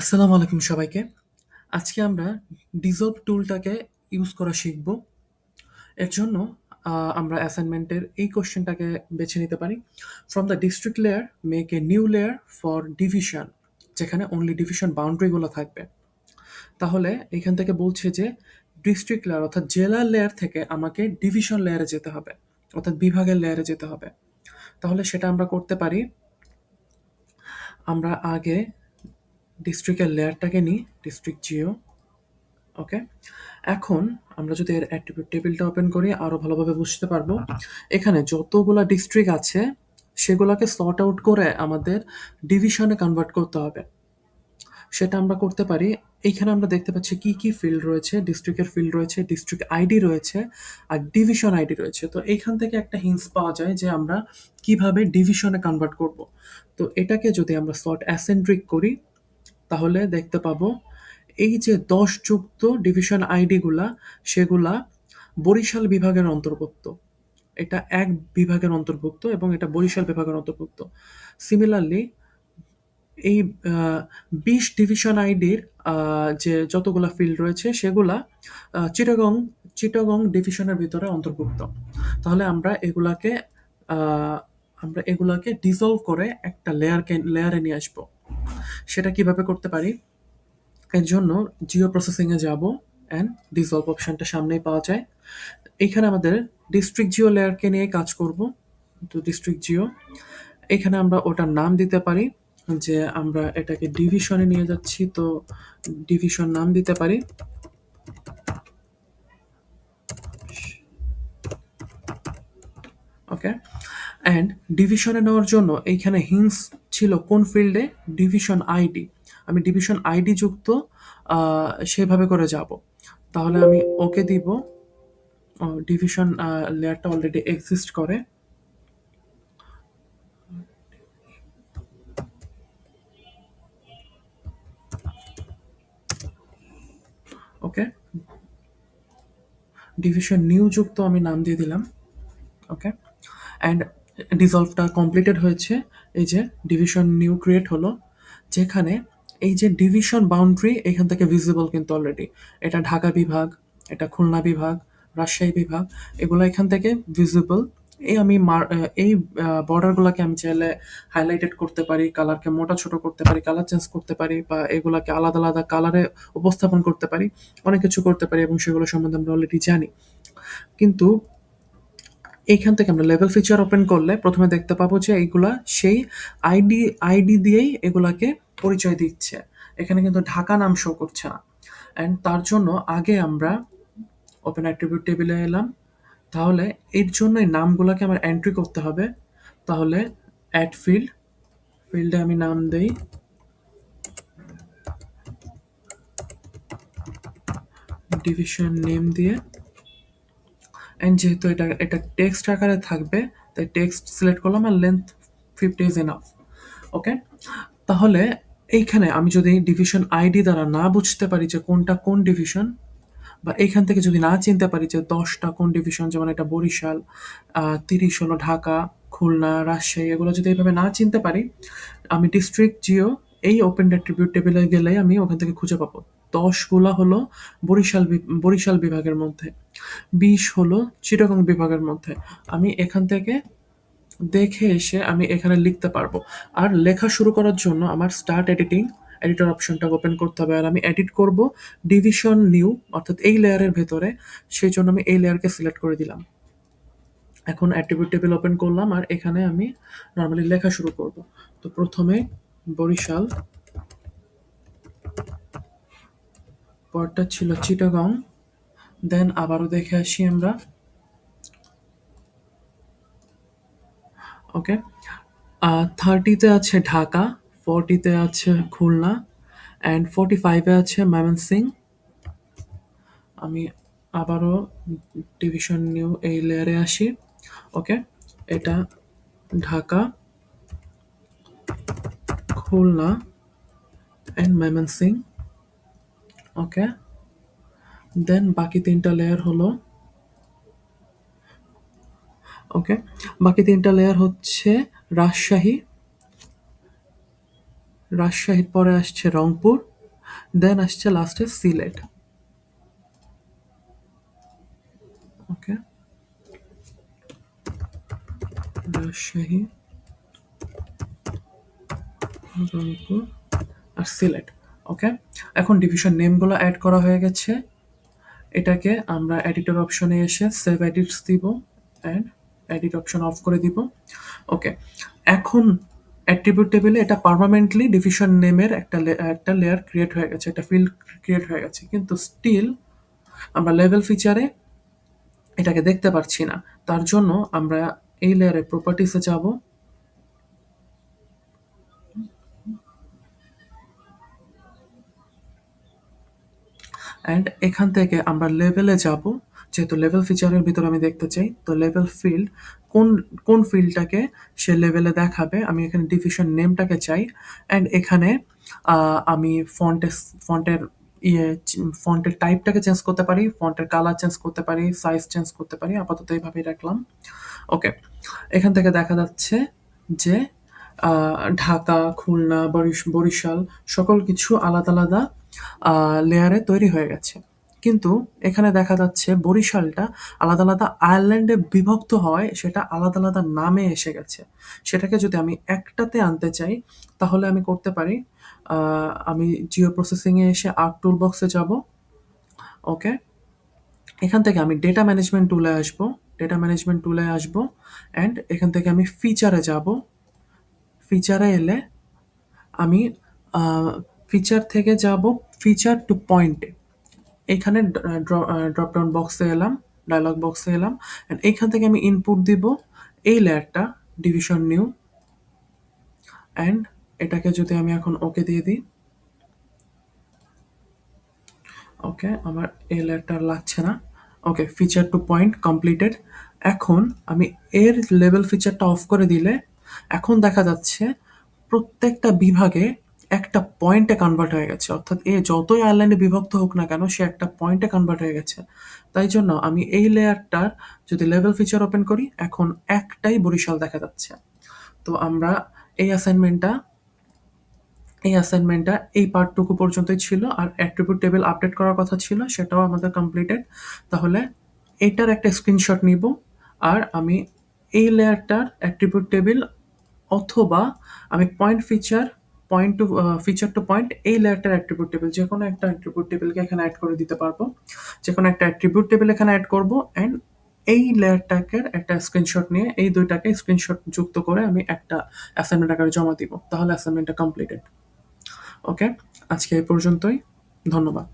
আসসালামু আলাইকুম সবাইকে। আজকে আমরা ডিজলভ টুলটাকে ইউজ করা শিখব। এর জন্য আমরা অ্যাসাইনমেন্টের এই কোয়েশ্চেনটাকে বেছে নিতে পারি। From the district layer make a new layer for division, যেখানে অনলি ডিভিশন বাউন্ডারিগুলো থাকবে। তাহলে এখান থেকে বলছে যে ডিস্ট্রিক্ট লেয়ার অর্থাৎ জেলার লেয়ার থেকে আমাকে ডিভিশন লেয়ারে যেতে হবে, অর্থাৎ বিভাগের লেয়ারে যেতে হবে। তাহলে সেটা আমরা করতে পারি। আমরা আগে ডিস্ট্রিক্টের লেয়ারটাকে নিই, ডিস্ট্রিক্ট জিও। ওকে, এখন আমরা যদি এর অ্যাট্রিবিউট টেবিলটা ওপেন করি আরো ভালোভাবে বুঝতে পারবো। এখানে যতগুলা ডিস্ট্রিক্ট আছে সেগুলোকে সর্ট আউট করে আমাদের ডিভিশনে কনভার্ট করতে হবে। সেটা আমরা করতে পারি। এইখানে আমরা দেখতে পাচ্ছি কি কি ফিল্ড রয়েছে। ডিস্ট্রিক্টের ফিল্ড রয়েছে, ডিস্ট্রিক্ট আইডি রয়েছে, আর ডিভিশন আইডি রয়েছে। তো এইখান থেকে একটা হিন্টস পাওয়া যায় যে আমরা কিভাবে ডিভিশনে কনভার্ট করব। তো এটাকে যদি আমরা সর্ট অ্যাসেন্ট্রিক করি তাহলে দেখতে পাবো এই যে ১০ যুক্ত ডিভিশন আইডিগুলা, সেগুলা বরিশাল বিভাগের অন্তর্ভুক্ত। এটা এক বিভাগের অন্তর্ভুক্ত এবং এটা বরিশাল বিভাগের অন্তর্ভুক্ত। সিমিলারলি এই ২০ ডিভিশন আইডির যে যতগুলা ফিল্ড রয়েছে সেগুলা চিটাগং চিটাগং ডিভিশনের ভিতরে অন্তর্ভুক্ত। তাহলে আহ, আমরা এগুলাকে ডিসলভ করে একটা লেয়ারে নিয়ে আসবো। সেটা কিভাবে করতে পারি? এর জন্য জিও প্রসেসিংয়ে যাব অ্যান্ড ডিসলভ অপশনটা সামনেই পাওয়া যায়। এইখানে আমাদের ডিস্ট্রিক্ট জিও লেয়ারকে নিয়ে কাজ করব। তো ডিস্ট্রিক্ট জিও, এখানে আমরা ওটার নাম দিতে পারি যে আমরা এটাকে ডিভিশনে নিয়ে যাচ্ছি, তো ডিভিশন নাম দিতে পারি। ওকে, অ্যান্ড ডিভিশনে নেওয়ার জন্য এইখানে হিন্স ছিল কোন ফিল্ডে, ডিভিশন আইডি। আমি ডিভিশন আইডি যুক্ত সেভাবে করে যাব। তাহলে আমি ওকে দিব। ডিভিশন লেয়ারটা অলরেডি এক্সিস্ট করে। ওকে, ডিভিশন নিউ যুক্ত আমি নাম দিয়ে দিলাম। ওকে, অ্যান্ড ডিসলভটা কমপ্লিটেড হয়েছে। এই যে ডিভিশন নিউ ক্রিয়েট হলো, যেখানে এই যে ডিভিশন বাউন্ডারি এখান থেকে ভিজিবল কিন্তু অলরেডি। এটা ঢাকা বিভাগ, এটা খুলনা বিভাগ, রাজশাহী বিভাগ, এগুলো এখান থেকে ভিজিবল। এই বর্ডারগুলোকে আমি চাইলে হাইলাইটেড করতে পারি, কালারকে মোটা ছোট করতে পারি, কালার চেঞ্জ করতে পারি, বা এগুলাকে আলাদা আলাদা কালারে উপস্থাপন করতে পারি, অনেক কিছু করতে পারি এবং সেগুলো সম্বন্ধে আমরা অলরেডি জানি। কিন্তু এইখান থেকে আমরা লেভেল ফিচার ওপেন করলে প্রথমে দেখতে পাবো যে এইগুলা সেই আইডি আইডি দিয়েই এগুলাকে পরিচয় দিচ্ছে। এখানে কিন্তু ঢাকা নাম শো করছে না। অ্যান্ড তার জন্য আগে আমরা ওপেন অ্যাট্রিবিউট টেবিলে এলাম। তাহলে এর জন্য এই নামগুলোকে আমার এন্ট্রি করতে হবে। তাহলে অ্যাড ফিল্ডে আমি নাম দেই ডিভিশন নেম দিয়ে। অ্যান্ড যেহেতু এটা টেক্সট আকারে থাকবে তাই টেক্সট সিলেক্ট করলাম, আর লেন্থ 50 ইজ এনাফ। ওকে, তাহলে এইখানে আমি যদি ডিভিশন আইডি দ্বারা না বুঝতে পারি যে কোনটা কোন ডিভিশন, বা এইখান থেকে যদি না চিনতে পারি যে 10টা কোন ডিভিশন, যেমন এটা বরিশাল, 30 হলো ঢাকা, খুলনা, রাজশাহী, এগুলো যদি এইভাবে না চিনতে পারি, আমি ডিস্ট্রিক্ট জিও এই ওপেন অ্যাট্রিবিউট টেবিলে গেলে আমি ওখান থেকে খুঁজে পাবো। 10গুলা হলো বরিশাল বিভাগের মধ্যে, 20 হলো চিটাগং বিভাগের মধ্যে। আমি এখান থেকে দেখে এসে আমি এখানে লিখতে পারবো। আর লেখা শুরু করার জন্য আমার স্টার্ট এডিটর অপশনটা ওপেন করতে হবে। আর আমি এডিট করব ডিভিশন নিউ, অর্থাৎ এই লেয়ারের ভেতরে। সেই জন্য আমি এই লেয়ারকে সিলেক্ট করে দিলাম। এখন অ্যাট্রিবিউট টেবিল ওপেন করলাম আর এখানে আমি নর্মালি লেখা শুরু করব। তো প্রথমে বরিশাল, পরটা ছিল চিটাগং, দেন আবারও দেখে আসি আমরা। ওকে, 30তে আছে ঢাকা, 40তে আছে খুলনা, অ্যান্ড 45-এ আছে ময়মনসিংহ। আমি আবারও ডিভিশন নিউ এই লেয়ারে আসি। ওকে, এটা ঢাকা, খুলনা অ্যান্ড ময়মনসিংহ। ওকে, দেন বাকি তিনটা লেয়ার হলো, ওকে, বাকি তিনটা লেয়ার হচ্ছে রাজশাহীর পরে আসছে রংপুর, দেন আসছে লাস্টে সিলেট। ওকে, রাজশাহী, রংপুর আর সিলেট। ওকে, এখন ডিভিশন নেমগুলো অ্যাড করা হয়ে গেছে। এটাকে আমরা এডিটর অপশনে এসে সেভ এডিটস দিব অ্যান্ড এডিট অপশন অফ করে দিব। ওকে, এখন অ্যাট্রিবিউট টেবিলে এটা পার্মানেন্টলি ডিভিশন নেমের একটা লেয়ার ক্রিয়েট হয়ে গেছে, একটা ফিল্ড ক্রিয়েট হয়ে গেছে, কিন্তু স্টিল আমরা লেভেল ফিচারে এটাকে দেখতে পাচ্ছি না। তার জন্য আমরা এই লেয়ারের প্রপার্টিসে যাব, অ্যান্ড এখান থেকে আমরা লেভেলে যাব। যেহেতু লেভেল ফিচারের ভিতরে আমি দেখতে চাই, তো লেভেল ফিল্ড কোন কোন ফিল্ডটাকে সে লেভেলে দেখাবে, আমি এখানে ডিভিশন নেমটাকে চাই। অ্যান্ড এখানে আমি ফন্টের ইয়ে ফন্টের টাইপটাকে চেঞ্জ করতে পারি, ফন্টের কালার চেঞ্জ করতে পারি, সাইজ চেঞ্জ করতে পারি। আপাতত এইভাবেই রাখলাম। ওকে, এখান থেকে দেখা যাচ্ছে যে ঢাকা, খুলনা, বরিশাল সকল কিছু আলাদা আলাদা লেয়ারে তৈরি হয়ে গেছে। কিন্তু এখানে দেখা যাচ্ছে বরিশালটা আলাদা আলাদা আয়ারল্যান্ডে বিভক্ত হওয়ায় সেটা আলাদা আলাদা নামে এসে গেছে। সেটাকে যদি আমি একটাতে আনতে চাই, তাহলে আমি করতে পারি, আমি জিও প্রসেসিংয়ে এসে আর্ট টুল বক্সে যাব। ওকে, এখান থেকে আমি ডেটা ম্যানেজমেন্ট টুলে আসবো, অ্যান্ড এখান থেকে আমি ফিচারে যাব। ফিচারে এলে আমি ফিচার থেকে যাব ফিচার টু পয়েন্টে। এখানে ড্রপ ডাউন বক্সে এলাম, ডায়লগ বক্সে এলাম, অ্যান্ড এইখান থেকে আমি ইনপুট দিব এই লেয়ারটা, ডিভিশন নিউ। অ্যান্ড এটাকে যদি আমি এখন ওকে দিয়ে দিই, ওকে, আমার এই লেয়ারটা লাগছে না। ওকে, ফিচার টু পয়েন্ট কমপ্লিটেড। এখন আমি এর লেভেল ফিচারটা অফ করে দিলে এখন দেখা যাচ্ছে প্রত্যেকটা বিভাগে একটা পয়েন্টে কনভার্ট হয়ে গেছে, অর্থাৎ এ যতই আয়ারল্যান্ডে বিভক্ত হোক না কেন সে একটা পয়েন্টে কনভার্ট হয়ে গেছে। তাই জন্য আমি এই লেয়ারটার যদি লেভেল ফিচার ওপেন করি, এখন একটাই বরিশাল দেখা যাচ্ছে। তো আমরা এই অ্যাসাইনমেন্টটা এই পার্টটুকু পর্যন্তই ছিল, আর অ্যাট্রিবিউট টেবিল আপডেট করার কথা ছিল, সেটাও আমাদের কমপ্লিটেড। তাহলে এইটার একটা স্ক্রিনশট নিব, আর আমি এই লেয়ারটার অ্যাট্রিবিউট টেবিল অথবা আমি ফিচার টু পয়েন্ট এই লেয়ারটার অ্যাট্রিবিউট টেবিল যে কোনো একটা অ্যাট্রিবিউট টেবিলকে এখানে অ্যাড করে দিতে পারবো। যে কোনো একটা অ্যাট্রিবিউট টেবিল এখানে অ্যাড করবো, অ্যান্ড এই লেয়ারটাকে একটা স্ক্রিনশট নিয়ে এই দুইটাকে স্ক্রিনশট যুক্ত করে আমি একটা অ্যাসাইনমেন্ট আকারে জমা দিব, তাহলে অ্যাসাইনমেন্টটা কমপ্লিটেড। ওকে, আজকে এই পর্যন্তই। ধন্যবাদ।